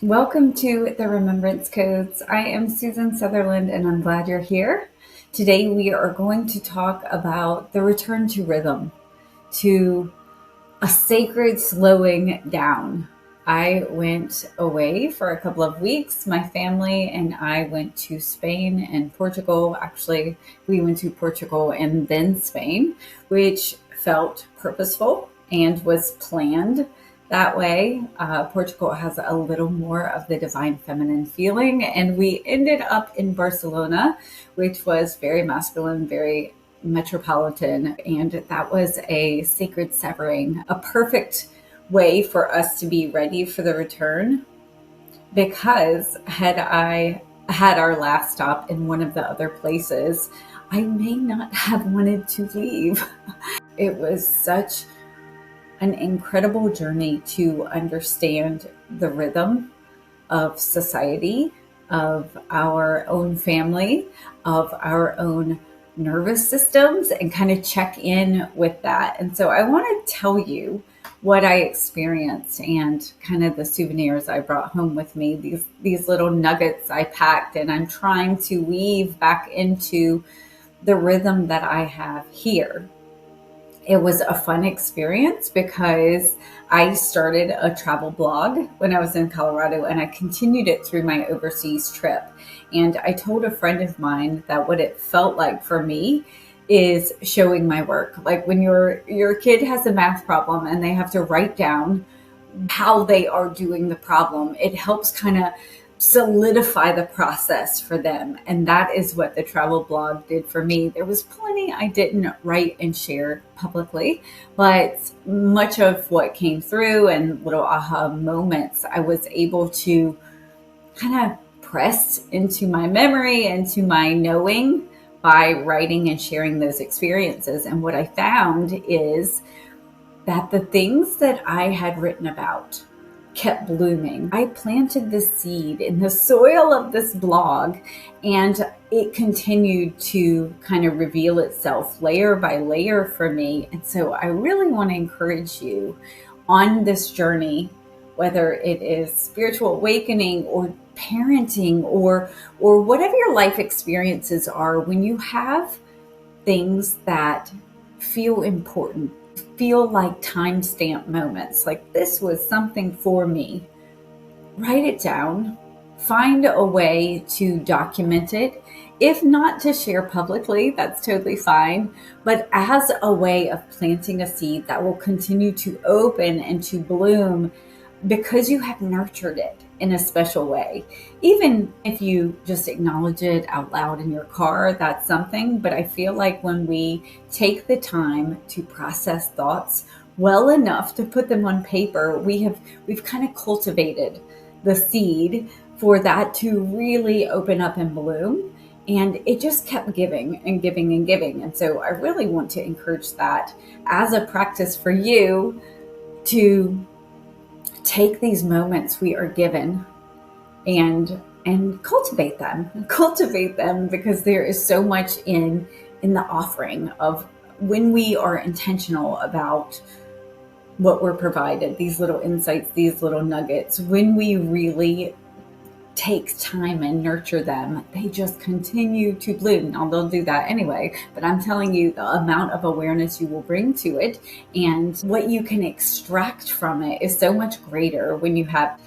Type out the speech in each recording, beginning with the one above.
Welcome to the Remembrance Codes. I am Susan Sutherland and I'm glad you're here. Today we are going to talk about the return to rhythm, to a sacred slowing down. I went away for a couple of weeks. My family and I went to Spain and Portugal. Actually, we went to Portugal and then Spain, which felt purposeful and was planned that way. Portugal has a little more of the divine feminine feeling, and we ended up in Barcelona, which was very masculine, very metropolitan, and that was a sacred severing, a perfect way for us to be ready for the return, because had I had our last stop in one of the other places, I may not have wanted to leave. It was such an incredible journey to understand the rhythm of society, of our own family, of our own nervous systems, and kind of check in with that. And so I want to tell you what I experienced and kind of the souvenirs I brought home with me, these little nuggets I packed, and I'm trying to weave back into the rhythm that I have here. It was a fun experience because I started a travel blog when I was in Colorado, and I continued it through my overseas trip. And I told a friend of mine that what it felt like for me is showing my work. Like when your kid has a math problem and they have to write down how they are doing the problem, it helps kind of solidify the process for them. And that is what the travel blog did for me. There was plenty I didn't write and share publicly, but much of what came through and little aha moments, I was able to kind of press into my memory, into my knowing by writing and sharing those experiences. And what I found is that the things that I had written about kept blooming. I planted the seed in the soil of this blog, and it continued to kind of reveal itself layer by layer for me. And so I really want to encourage you on this journey, whether it is spiritual awakening or parenting or whatever your life experiences are, when you have things that feel important, feel like timestamp moments, like this was something for me, write it down, find a way to document it. If not to share publicly, that's totally fine, but as a way of planting a seed that will continue to open and to bloom because you have nurtured it in a special way. Even if you just acknowledge it out loud in your car, that's something. But I feel like when we take the time to process thoughts well enough to put them on paper, we've kind of cultivated the seed for that to really open up and bloom. And it just kept giving and giving and giving. And so I really want to encourage that as a practice for you to take these moments we are given and cultivate them because there is so much in the offering of when we are intentional about what we're provided, these little insights, these little nuggets. When we really take time and nurture them, they just continue to bloom. Now they'll do that anyway, but I'm telling you, the amount of awareness you will bring to it and what you can extract from it is so much greater when you have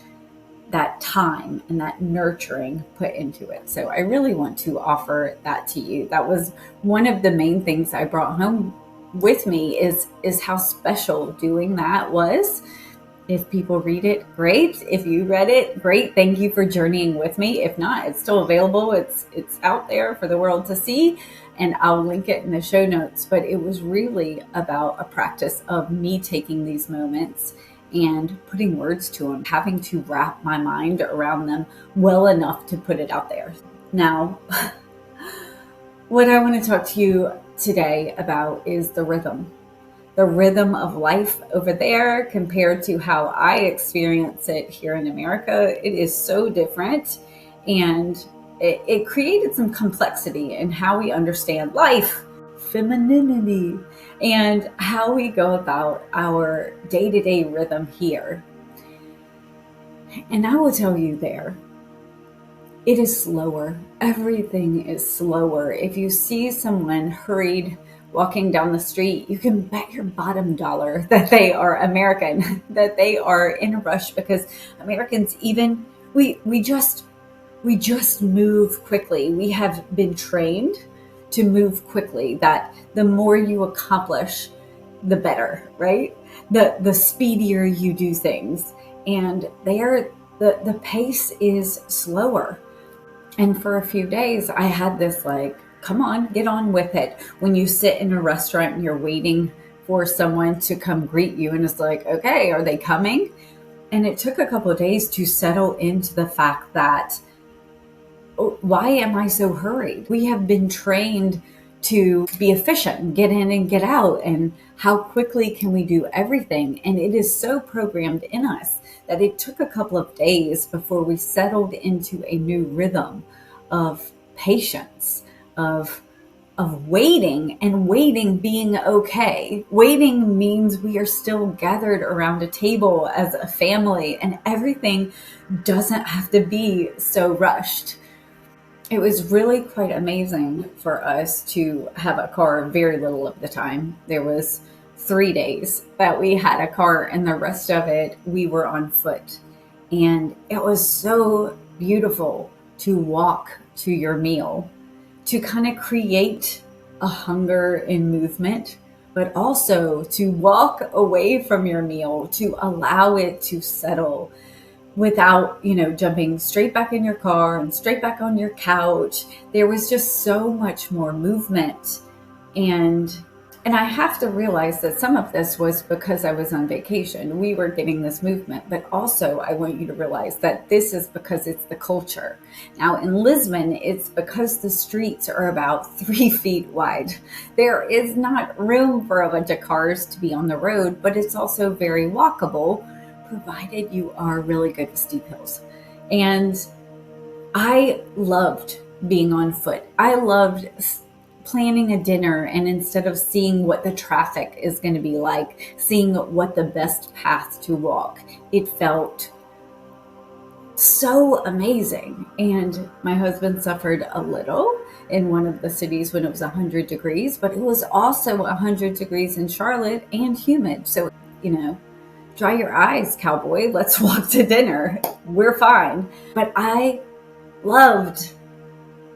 that time and that nurturing put into it. So I really want to offer that to you. That was one of the main things I brought home with me is how special doing that was. If people read it, great. If you read it, great. Thank you for journeying with me. If not, it's still available. It's out there for the world to see, and I'll link it in the show notes. But it was really about a practice of me taking these moments and putting words to them, having to wrap my mind around them well enough to put it out there. Now, what I want to talk to you today about is the rhythm of life over there compared to how I experience it here in America. It is so different, and it created some complexity in how we understand life, femininity, and how we go about our day-to-day rhythm here. And I will tell you it is slower. Everything is slower. If you see someone hurried walking down the street, you can bet your bottom dollar that they are American, that they are in a rush, because Americans, even we just move quickly. We have been trained to move quickly, that the more you accomplish, the better, right? The speedier you do things. And the pace is slower. And for a few days, I had this like, come on, get on with it. When you sit in a restaurant and you're waiting for someone to come greet you, and it's like, okay, are they coming? And it took a couple of days to settle into the fact that, oh, why am I so hurried? We have been trained to be efficient, get in and get out, and how quickly can we do everything? And it is so programmed in us that it took a couple of days before we settled into a new rhythm of patience, of waiting, and waiting being okay. Waiting means we are still gathered around a table as a family, and everything doesn't have to be so rushed. It was really quite amazing for us to have a car very little of the time. There was 3 days that we had a car, and the rest of it we were on foot. And it was so beautiful to walk to your meal, to kind of create a hunger in movement, but also to walk away from your meal, to allow it to settle without, jumping straight back in your car and straight back on your couch. There was just so much more movement. And I have to realize that some of this was because I was on vacation. We were getting this movement, but also I want you to realize that this is because it's the culture. Now in Lisbon, it's because the streets are about 3 feet wide. There is not room for a bunch of cars to be on the road, but it's also very walkable, provided you are really good with steep hills. And I loved being on foot. I loved planning a dinner, and instead of seeing what the traffic is going to be like, seeing what the best path to walk, it felt so amazing. And my husband suffered a little in one of the cities when it was 100 degrees, but it was also 100 degrees in Charlotte and humid. So, dry your eyes, cowboy. Let's walk to dinner. We're fine. But I loved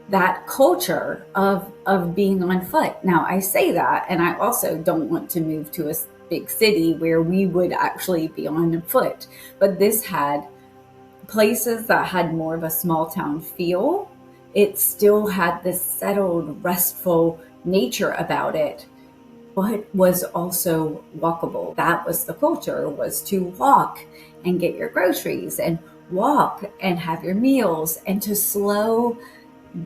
that culture of being on foot. Now, I say that, and I also don't want to move to a big city where we would actually be on foot. But this had places that had more of a small town feel. It still had this settled, restful nature about it, but was also walkable. That was the culture, was to walk and get your groceries, and walk and have your meals, and to slow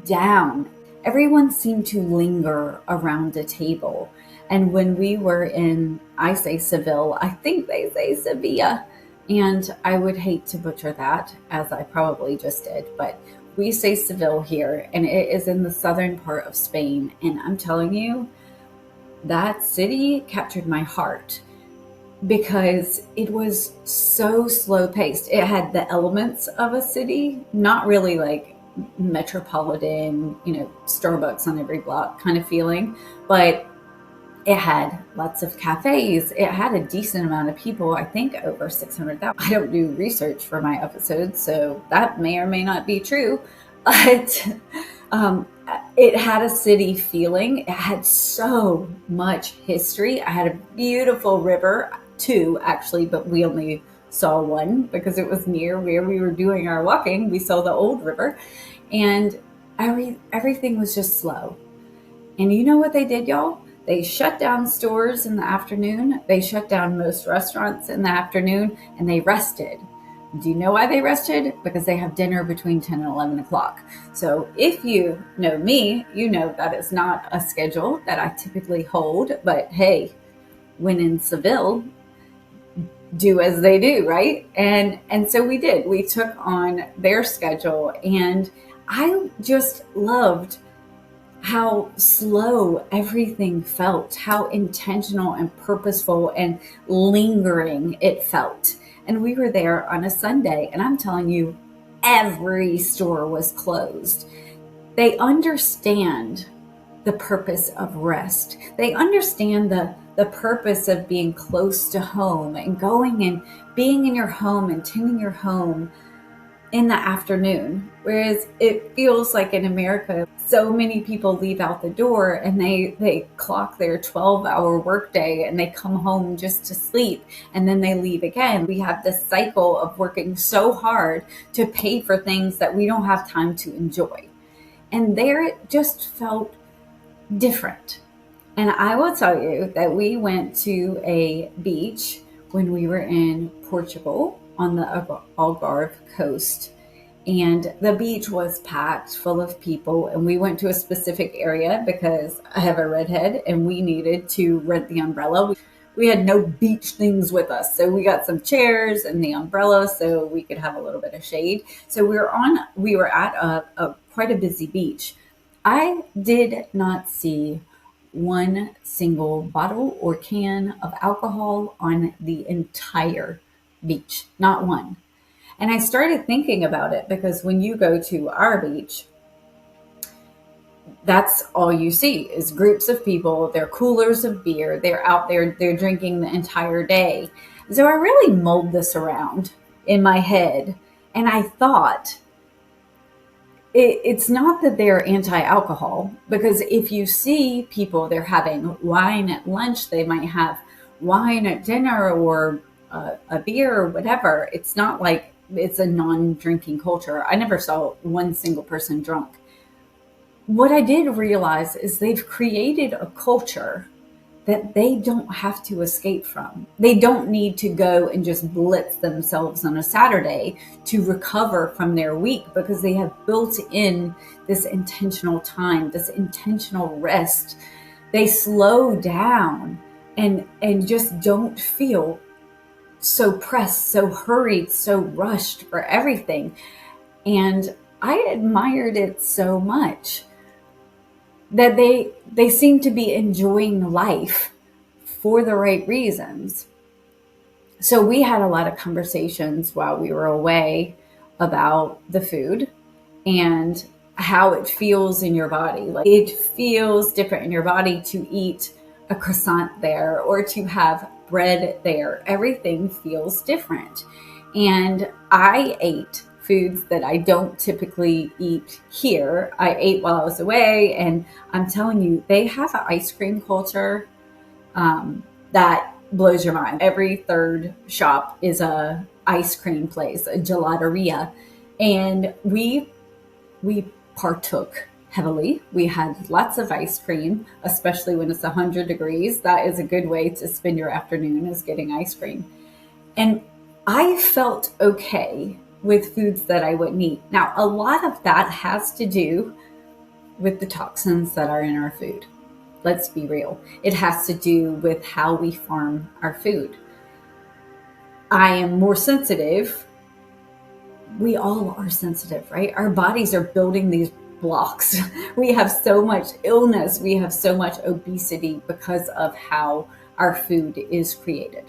down. Everyone seemed to linger around a table. And when we were in, I say Seville, I think they say Sevilla, and I would hate to butcher that, as I probably just did, but we say Seville here, and it is in the southern part of Spain. And I'm telling you, that city captured my heart because it was so slow paced. It had the elements of a city, not really like metropolitan, Starbucks on every block kind of feeling, but it had lots of cafes. It had a decent amount of people, I think over 600,000. I don't do research for my episodes, so that may or may not be true, but it had a city feeling. It had so much history. I had a beautiful river, 2 actually, but we only saw one because it was near where we were doing our walking. We saw the old river, and everything was just slow. And you know what they did, y'all? They shut down stores in the afternoon. They shut down most restaurants in the afternoon, and they rested. Do you know why they rested? Because they have dinner between 10 and 11 o'clock. So if you know me, you know that is not a schedule that I typically hold. But hey, when in Seville, do as they do, right? And so we did. We took on their schedule, and I just loved how slow everything felt, how intentional and purposeful and lingering it felt. And we were there on a Sunday, and I'm telling you, every store was closed. They understand the purpose of rest. They understand the purpose of being close to home and going and being in your home and tending your home in the afternoon. Whereas it feels like in America, so many people leave out the door and they clock their 12-hour workday and they come home just to sleep and then they leave again. We have this cycle of working so hard to pay for things that we don't have time to enjoy. And there it just felt different. And I will tell you that we went to a beach when we were in Portugal on the Algarve Coast. And the beach was packed full of people. And we went to a specific area because I have a redhead and we needed to rent the umbrella. We had no beach things with us. So we got some chairs and the umbrella so we could have a little bit of shade. So we were at a quite a busy beach. I did not see one single bottle or can of alcohol on the entire beach. Not one. And I started thinking about it because when you go to our beach, that's all you see is groups of people, their coolers of beer, they're out there, they're drinking the entire day. So I really mulled this around in my head and I thought, it's not that they're anti-alcohol, because if you see people, they're having wine at lunch, they might have wine at dinner or a beer or whatever. It's not like it's a non-drinking culture. I never saw one single person drunk. What I did realize is they've created a culture that they don't have to escape from. They don't need to go and just blitz themselves on a Saturday to recover from their week because they have built in this intentional time, this intentional rest. They slow down and just don't feel so pressed, so hurried, so rushed for everything. And I admired it so much that they seem to be enjoying life for the right reasons. So we had a lot of conversations while we were away about the food and how it feels in your body. Like it feels different in your body to eat a croissant there or to have bread there. Everything feels different. And I ate foods that I don't typically eat here. I ate while I was away, and I'm telling you, they have an ice cream culture that blows your mind. Every third shop is a ice cream place, a gelateria, and we partook heavily. We had lots of ice cream, especially when it's 100 degrees. That is a good way to spend your afternoon, is getting ice cream. And I felt okay with foods that I wouldn't eat. Now, a lot of that has to do with the toxins that are in our food. Let's be real. It has to do with how we farm our food. I am more sensitive. We all are sensitive, right? Our bodies are building these blocks. We have so much illness. We have so much obesity because of how our food is created.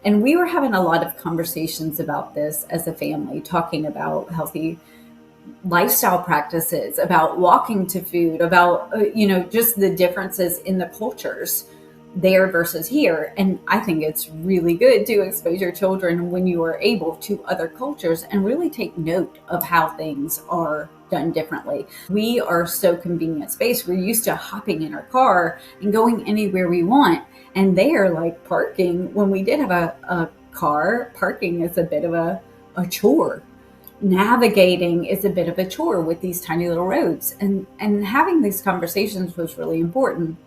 And we were having a lot of conversations about this as a family, talking about healthy lifestyle practices, about walking to food, about, just the differences in the cultures there versus here. And I think it's really good to expose your children when you are able to other cultures and really take note of how things are done differently. We are so convenient space. We're used to hopping in our car and going anywhere we want. And they are like parking. When we did have a car, parking is a bit of a chore. Navigating is a bit of a chore with these tiny little roads. And having these conversations was really important.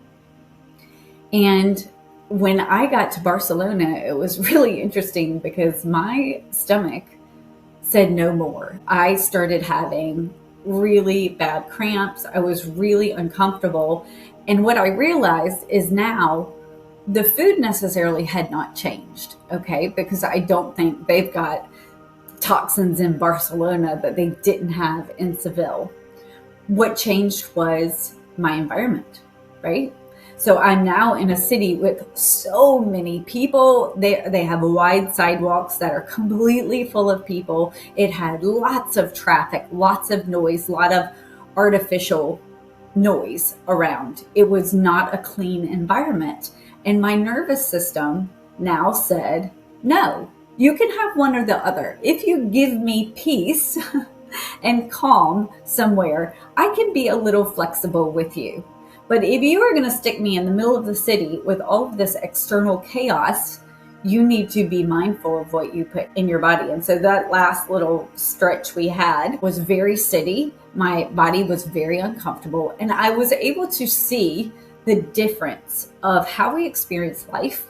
And when I got to Barcelona, it was really interesting because my stomach said no more. I started having really bad cramps. I was really uncomfortable. And what I realized is now the food necessarily had not changed, okay? Because I don't think they've got toxins in Barcelona that they didn't have in Seville. What changed was my environment, right? So I'm now in a city with so many people. They have wide sidewalks that are completely full of people. It had lots of traffic, lots of noise, a lot of artificial noise around. It was not a clean environment. And my nervous system now said, no, you can have one or the other. If you give me peace and calm somewhere, I can be a little flexible with you. But if you are going to stick me in the middle of the city with all of this external chaos, you need to be mindful of what you put in your body. And so that last little stretch we had was very city. My body was very uncomfortable. And I was able to see the difference of how we experience life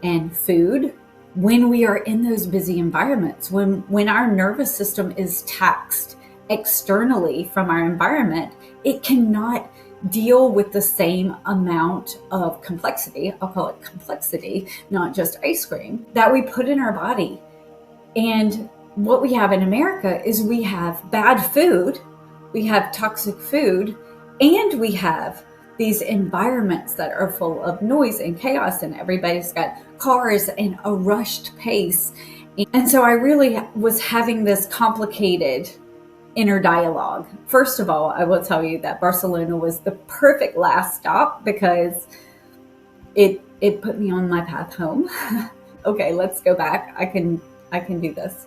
and food when we are in those busy environments, when our nervous system is taxed externally from our environment, it cannot deal with the same amount of complexity. I'll call it complexity, not just ice cream, that we put in our body. And what we have in America is we have bad food, we have toxic food, and we have these environments that are full of noise and chaos, and everybody's got cars and a rushed pace. And so I really was having this complicated inner dialogue. First of all, I will tell you that Barcelona was the perfect last stop because it put me on my path home. Okay, let's go back. I can do this.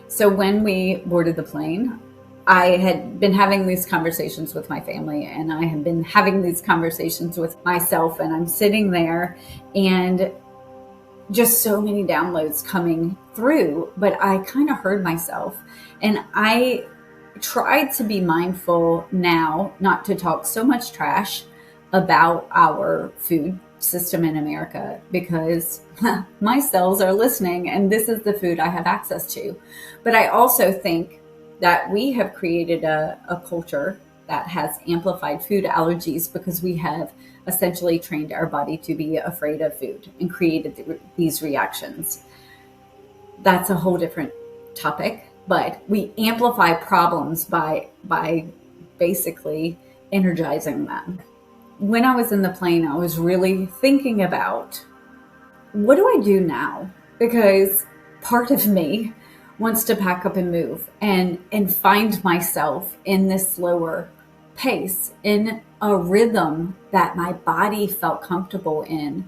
So when we boarded the plane, I had been having these conversations with my family, and I had been having these conversations with myself, and I'm sitting there and just so many downloads coming through, but I kind of heard myself, and I tried to be mindful now not to talk so much trash about our food system in America, because my cells are listening and this is the food I have access to. But I also think that we have created a culture that has amplified food allergies because we have essentially trained our body to be afraid of food and created these reactions. That's a whole different topic, but we amplify problems by basically energizing them. When I was in the plane, I was really thinking about, what do I do now? Because part of me wants to pack up and move and find myself in this slower pace, in a rhythm that my body felt comfortable in.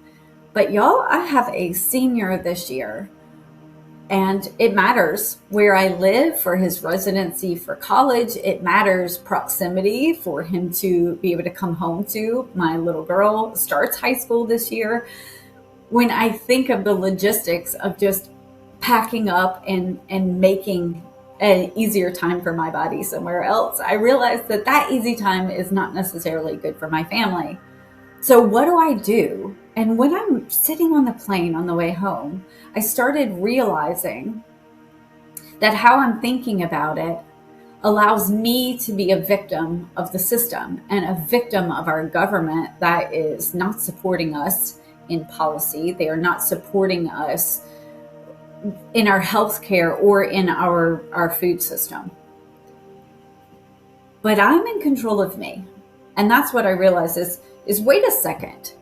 But y'all, I have a senior this year, and it matters where I live for his residency for college. It matters proximity for him to be able to come home to. My little girl starts high school this year. When I think of the logistics of just packing up and making an easier time for my body somewhere else, I realized that easy time is not necessarily good for my family. So what do I do? And when I'm sitting on the plane on the way home, I started realizing that how I'm thinking about it allows me to be a victim of the system and a victim of our government that is not supporting us in policy. They are not supporting us in our healthcare or in our food system. But I'm in control of me. And that's what I realized is wait a second.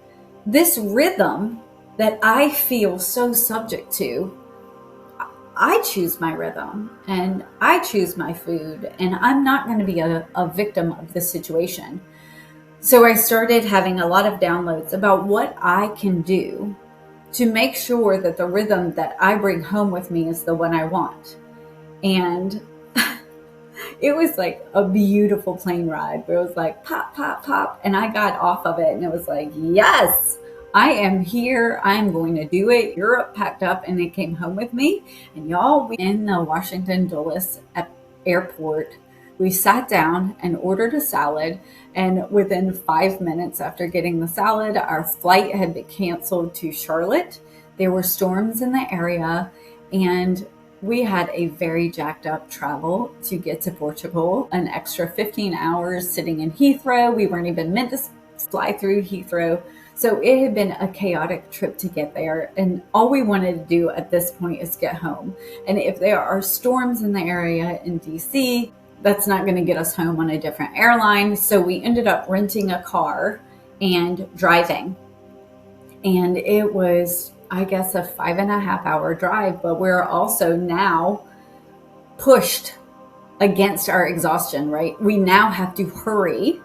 This rhythm that I feel so subject to, I choose my rhythm and I choose my food, and I'm not going to be a victim of this situation. So I started having a lot of downloads about what I can do to make sure that the rhythm that I bring home with me is the one I want. And it was like a beautiful plane ride where it was like pop, pop, pop. And I got off of it and it was like, yes, I am here. I'm going to do it. Europe packed up and they came home with me. And y'all, we in the Washington Dulles airport, we sat down and ordered a salad. And within 5 minutes after getting the salad, our flight had been canceled to Charlotte. There were storms in the area, and we had a very jacked up travel to get to Portugal, an extra 15 hours sitting in Heathrow. We weren't even meant to fly through Heathrow. So it had been a chaotic trip to get there. And all we wanted to do at this point is get home. And if there are storms in the area in DC, that's not going to get us home on a different airline. So we ended up renting a car and driving. And it was, I guess, a 5.5 hour drive, but we're also now pushed against our exhaustion, right? We now have to hurry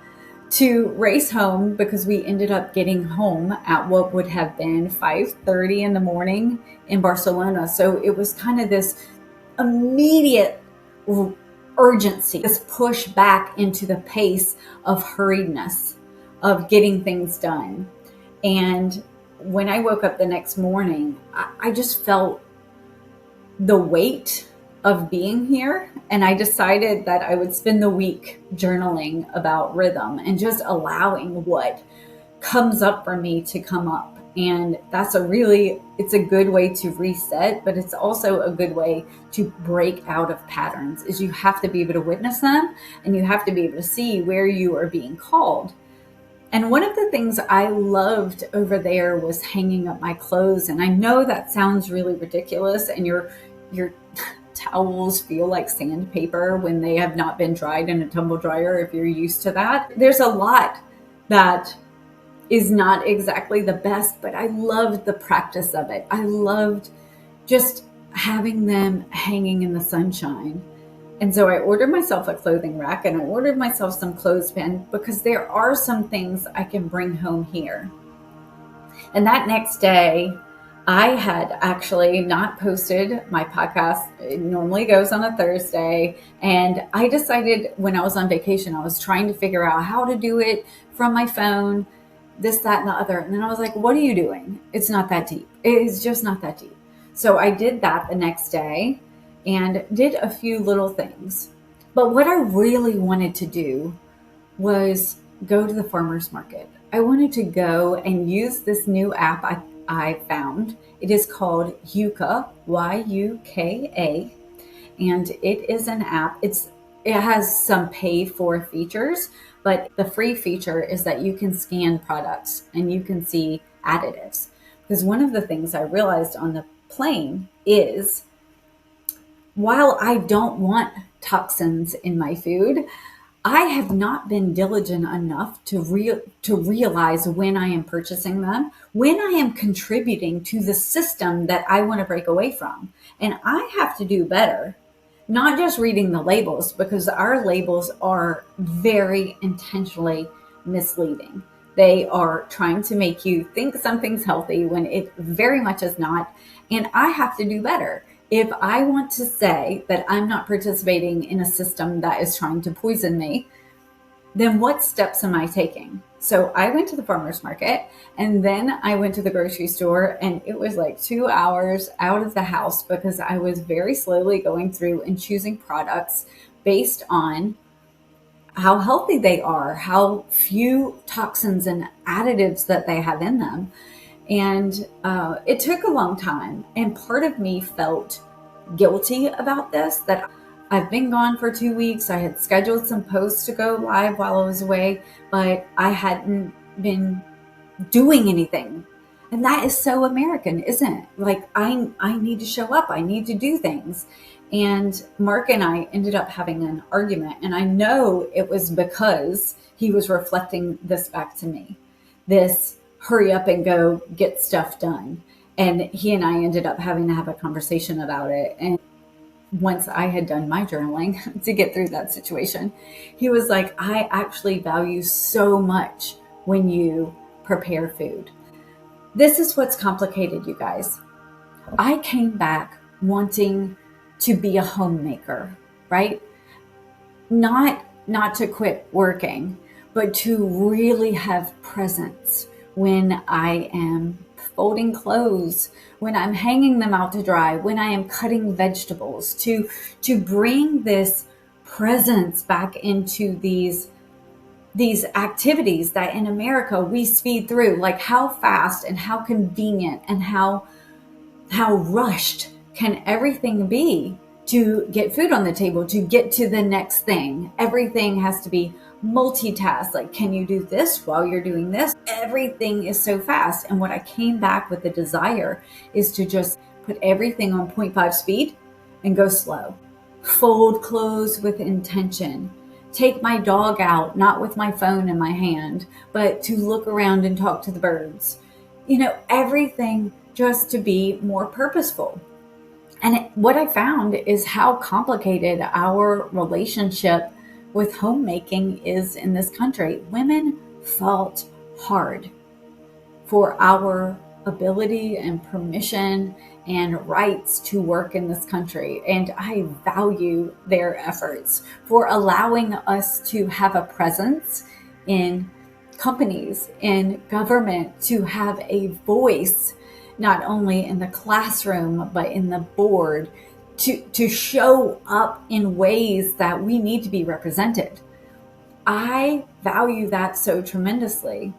to race home because we ended up getting home at what would have been 5:30 in the morning in Barcelona. So it was kind of this immediate urgency, this push back into the pace of hurriedness, of getting things done. And when I woke up the next morning, I just felt the weight of being here. And I decided that I would spend the week journaling about rhythm and just allowing what comes up for me to come up. And it's a good way to reset, but it's also a good way to break out of patterns. Is you have to be able to witness them, and you have to be able to see where you are being called. And one of the things I loved over there was hanging up my clothes. And I know that sounds really ridiculous, and your towels feel like sandpaper when they have not been dried in a tumble dryer, if you're used to that. There's a lot that is not exactly the best, but I loved the practice of it. I loved just having them hanging in the sunshine. And so I ordered myself a clothing rack, and I ordered myself some clothespin because there are some things I can bring home here. And that next day, I had actually not posted my podcast. It normally goes on a Thursday. And I decided when I was on vacation, I was trying to figure out how to do it from my phone, this, that, and the other. And then I was like, what are you doing? It's not that deep. It's just not that deep. So I did that the next day and did a few little things. But what I really wanted to do was go to the farmer's market. I wanted to go and use this new app I found. It is called Yuka, Yuka. And it is an app. It has some pay for features, but the free feature is that you can scan products and you can see additives. Because one of the things I realized on the plane is, while I don't want toxins in my food, I have not been diligent enough to realize when I am purchasing them, when I am contributing to the system that I want to break away from. And I have to do better, not just reading the labels, because our labels are very intentionally misleading. They are trying to make you think something's healthy when it very much is not. And I have to do better. If I want to say that I'm not participating in a system that is trying to poison me, then what steps am I taking? So I went to the farmer's market, and then I went to the grocery store, and it was like 2 hours out of the house because I was very slowly going through and choosing products based on how healthy they are, how few toxins and additives that they have in them. And it took a long time. And part of me felt guilty about this, that I've been gone for 2 weeks. I had scheduled some posts to go live while I was away, but I hadn't been doing anything. And that is so American, isn't it? Like, I need to show up. I need to do things. And Mark and I ended up having an argument. And I know it was because he was reflecting this back to me. This hurry up and go get stuff done. And he and I ended up having to have a conversation about it. And once I had done my journaling to get through that situation, he was like, I actually value so much when you prepare food. This is what's complicated, you guys. I came back wanting to be a homemaker, right? Not to quit working, but to really have presence when I am folding clothes, when I'm hanging them out to dry, when I am cutting vegetables, to bring this presence back into these activities that in America we speed through. Like, how fast and how convenient and how rushed can everything be to get food on the table, to get to the next thing? Everything has to be multitask. Like, can you do this while you're doing this? Everything is so fast. And what I came back with the desire is to just put everything on 0.5 speed and go slow. Fold clothes with intention. take my dog out, not with my phone in my hand, but to look around and talk to the birds. Everything just to be more purposeful. And what I found is how complicated our relationship with homemaking is in this country. Women fought hard for our ability and permission and rights to work in this country. And I value their efforts for allowing us to have a presence in companies, in government, to have a voice, not only in the classroom, but in the board, to show up in ways that we need to be represented. I value that so tremendously.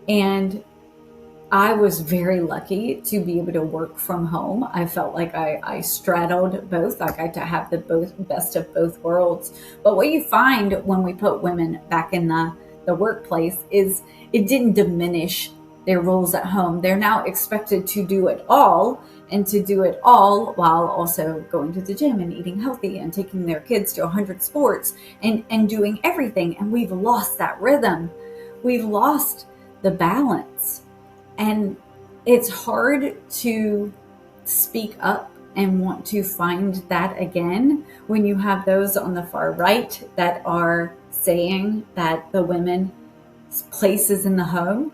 And I was very lucky to be able to work from home. I felt like I straddled both. I got to have the best of both worlds. But what you find when we put women back in the workplace is it didn't diminish their roles at home. They're now expected to do it all, and to do it all while also going to the gym and eating healthy and taking their kids to 100 sports and doing everything. And we've lost that rhythm. We've lost the balance. And it's hard to speak up and want to find that again when you have those on the far right that are saying that the women's place is in the home,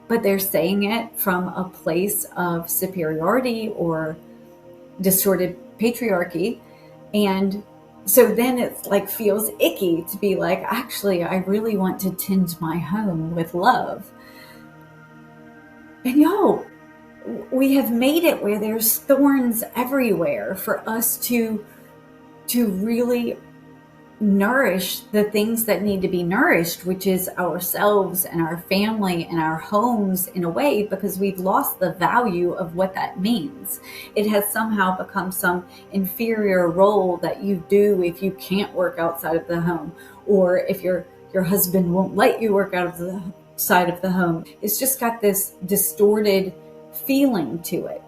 but they're saying it from a place of superiority or distorted patriarchy. And so then it's like feels icky to be like, actually, I really want to tend my home with love. And we have made it where there's thorns everywhere for us to really nourish the things that need to be nourished, which is ourselves and our family and our homes in a way, because we've lost the value of what that means. It has somehow become some inferior role that you do if you can't work outside of the home, or if your husband won't let you work out of the side of the home. It's just got this distorted feeling to it.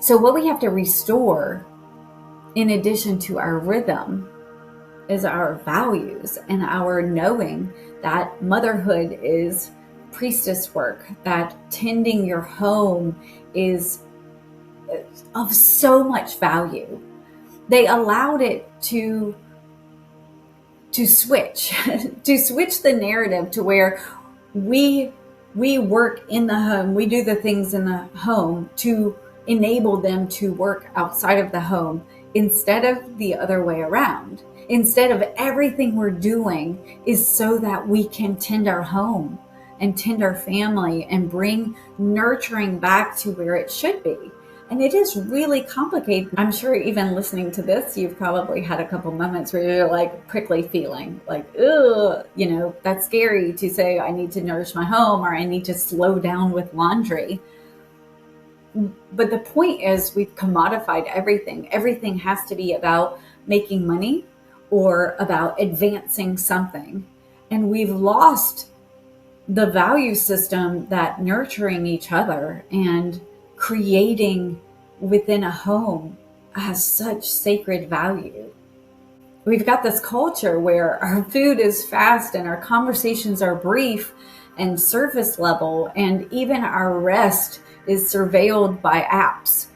So what we have to restore, in addition to our rhythm, is our values and our knowing that motherhood is priestess work, that tending your home is of so much value. They allowed it to switch, to switch the narrative to where we work in the home, we do the things in the home to enable them to work outside of the home, instead of the other way around. Instead of everything we're doing is so that we can tend our home and tend our family and bring nurturing back to where it should be. And it is really complicated. I'm sure even listening to this, you've probably had a couple moments where you're like prickly feeling like, ugh, that's scary to say I need to nourish my home or I need to slow down with laundry. But the point is we've commodified everything. Everything has to be about making money or about advancing something. And we've lost the value system that nurturing each other and creating within a home has such sacred value. We've got this culture where our food is fast and our conversations are brief and surface level, and even our rest is surveilled by apps.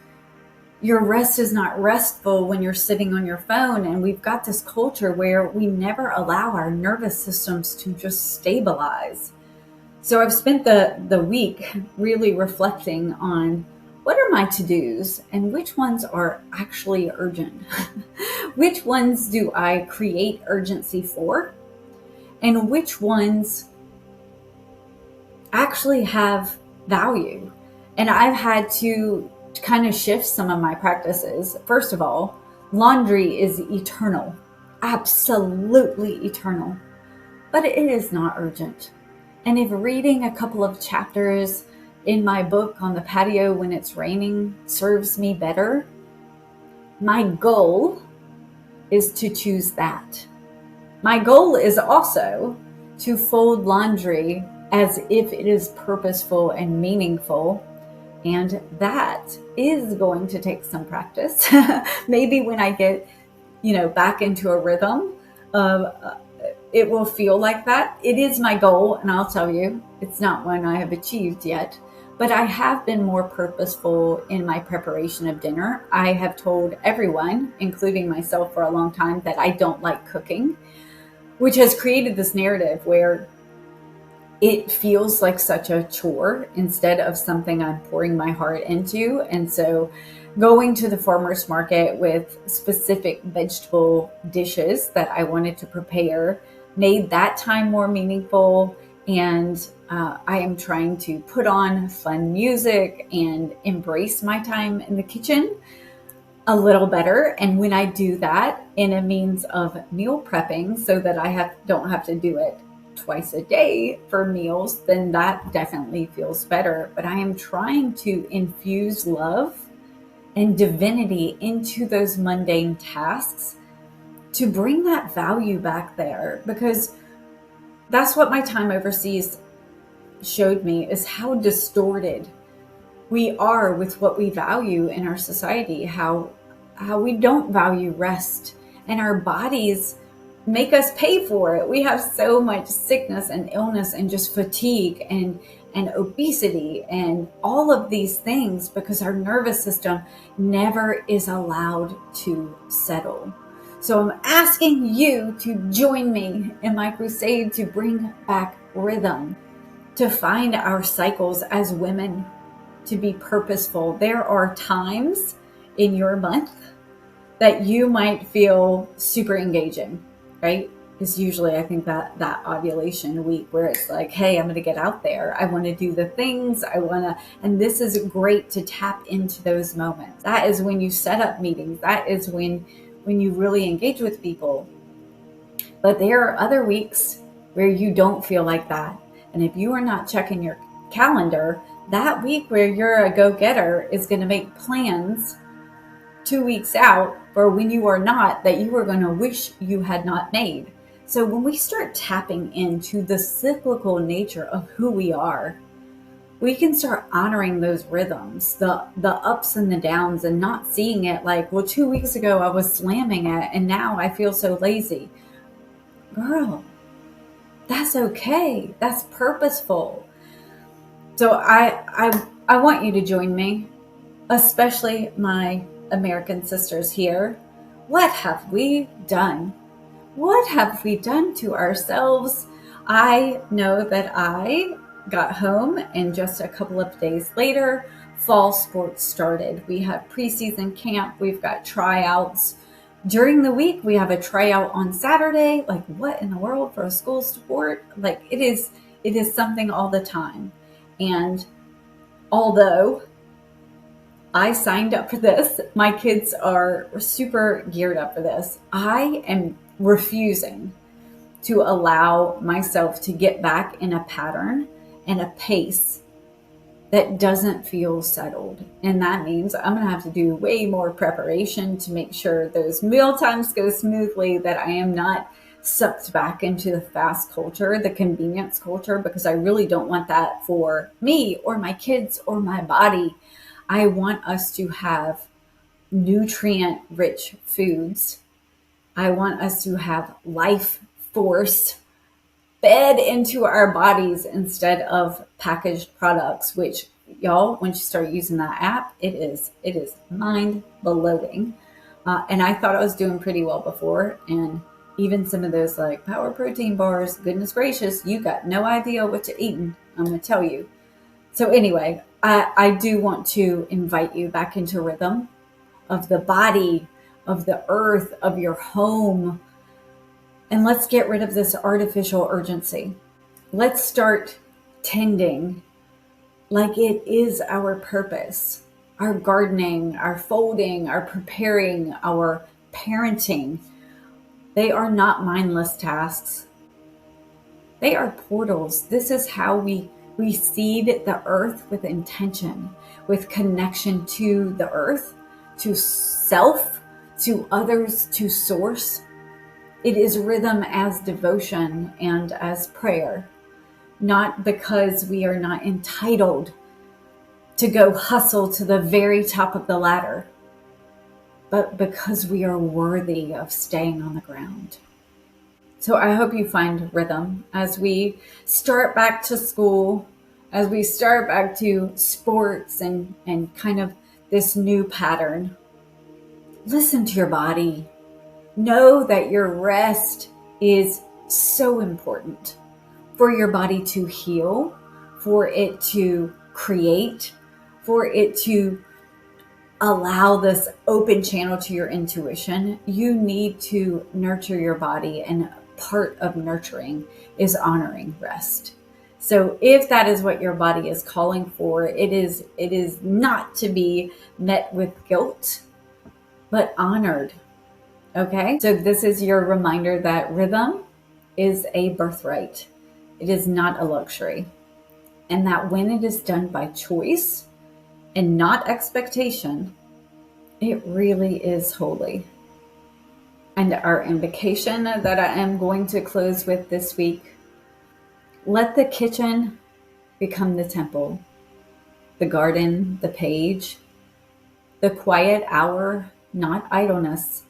Your rest is not restful when you're sitting on your phone. And we've got this culture where we never allow our nervous systems to just stabilize. So I've spent the week really reflecting on what are my to-dos and which ones are actually urgent. Which ones do I create urgency for? And which ones actually have value? And I've had to kind of shift some of my practices. First of all, laundry is eternal, absolutely eternal, but it is not urgent. And if reading a couple of chapters in my book on the patio when it's raining serves me better, my goal is to choose that. My goal is also to fold laundry as if it is purposeful and meaningful. And that is going to take some practice. Maybe when I get, back into a rhythm it will feel like that. It is my goal, and I'll tell you, it's not one I have achieved yet. But I have been more purposeful in my preparation of dinner. I have told everyone, including myself for a long time, that I don't like cooking, which has created this narrative where it feels like such a chore instead of something I'm pouring my heart into. And so going to the farmer's market with specific vegetable dishes that I wanted to prepare made that time more meaningful. And I am trying to put on fun music and embrace my time in the kitchen a little better. And when I do that in a means of meal prepping so that don't have to do it twice a day for meals, then that definitely feels better. But I am trying to infuse love and divinity into those mundane tasks to bring that value back there, because that's what my time overseas showed me, is how distorted we are with what we value in our society, how we don't value rest, and our bodies make us pay for it. We have so much sickness and illness and just fatigue and obesity and all of these things because our nervous system never is allowed to settle. So I'm asking you to join me in my crusade to bring back rhythm, to find our cycles as women, to be purposeful. There are times in your month that you might feel super engaging, right? It's usually, I think, that ovulation week where it's like, hey, I'm going to get out there. I want to do the things and this is great to tap into those moments. That is when you set up meetings. That is when you really engage with people. But there are other weeks where you don't feel like that. And if you are not checking your calendar, that week where you're a go-getter is going to make plans 2 weeks out for when you are not, that you are going to wish you had not made. So when we start tapping into the cyclical nature of who we are, we can start honoring those rhythms, the ups and the downs, and not seeing it like, well, 2 weeks ago I was slamming it and now I feel so lazy. Girl, that's okay. That's purposeful. So I want you to join me, especially my American sisters here. What have we done? What have we done to ourselves? I know that I got home and just a couple of days later, fall sports started. We have preseason camp. We've got tryouts. During the week, we have a tryout on Saturday. Like, what in the world for a school sport? Like, it is something all the time. And although I signed up for this, my kids are super geared up for this, I am refusing to allow myself to get back in a pattern and a pace that doesn't feel settled. And that means I'm going to have to do way more preparation to make sure those meal times go smoothly, that I am not sucked back into the fast culture, the convenience culture, because I really don't want that for me or my kids or my body. I want us to have nutrient-rich foods. I want us to have life force fed into our bodies instead of packaged products, which, y'all, once you start using that app, it is mind blowing. And I thought I was doing pretty well before. And even some of those like power protein bars, goodness gracious, you got no idea what you're eating. I'm going to tell you. So anyway, I do want to invite you back into rhythm of the body, of the earth, of your home. And let's get rid of this artificial urgency. Let's start tending like it is our purpose. Our gardening, our folding, our preparing, our parenting. They are not mindless tasks. They are portals. This is how we seed the earth with intention, with connection to the earth, to self, to others, to source. It is rhythm as devotion and as prayer, not because we are not entitled to go hustle to the very top of the ladder, but because we are worthy of staying on the ground. So I hope you find rhythm as we start back to school, as we start back to sports and kind of this new pattern. Listen to your body. Know that your rest is so important for your body to heal, for it to create, for it to allow this open channel to your intuition. You need to nurture your body, and part of nurturing is honoring rest. So if that is what your body is calling for, it is not to be met with guilt, but honored. Okay? So this is your reminder that rhythm is a birthright. It is not a luxury. And that when it is done by choice and not expectation, it really is holy. And our invocation that I am going to close with this week: let the kitchen become the temple, the garden, the page, the quiet hour, not idleness,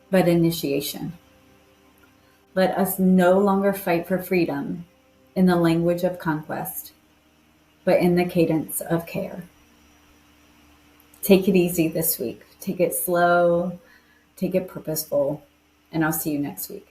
but initiation. Let us no longer fight for freedom in the language of conquest, but in the cadence of care. Take it easy this week. Take it slow, take it purposeful, and I'll see you next week.